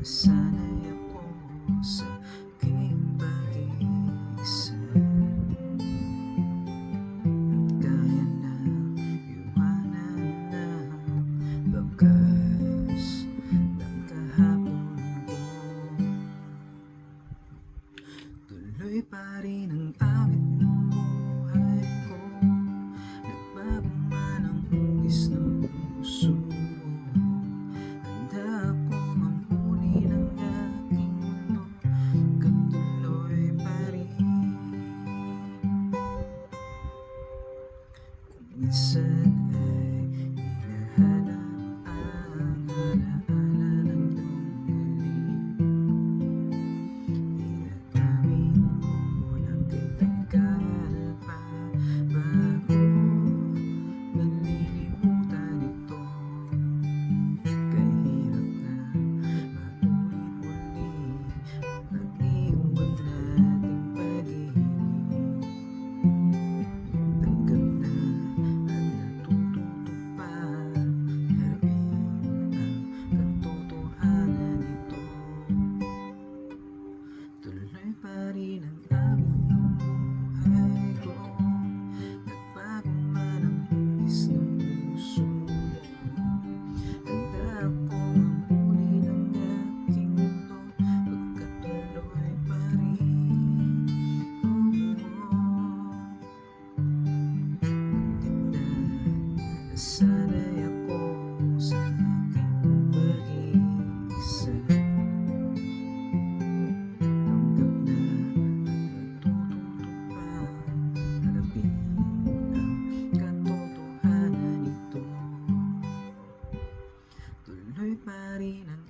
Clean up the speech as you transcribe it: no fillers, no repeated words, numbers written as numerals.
Nasanay ako sa aking pag-iisa at kaya na iwanan ng bakas ng kahapon ko. Tuloy pa rin ang awit ng buhay ko, nagbago man ang hugis ng puso. Handa akong mamuni ng aking mundo, katuloy pa rin. Kung minsan ay hinahanap ang alaala ng iyong galing, inatamin ko na tatagal pa bago malilimutan ito. Kahirap na maulit-muli ang iwan nating pag-ibig. Tanggap na at natututo pa harapin ang katotohanan nito. Tuloy pa rin ang awit ng buhay ko, nagbago man ang hugis ng puso. Handa akong mamuni ng aking mundo, pagkatuloy pa rin. Nasanay ako sa aking pag-iisa, tanggap na at natututo pa harapin ang katotohanan nito. Tuloy pa rin ang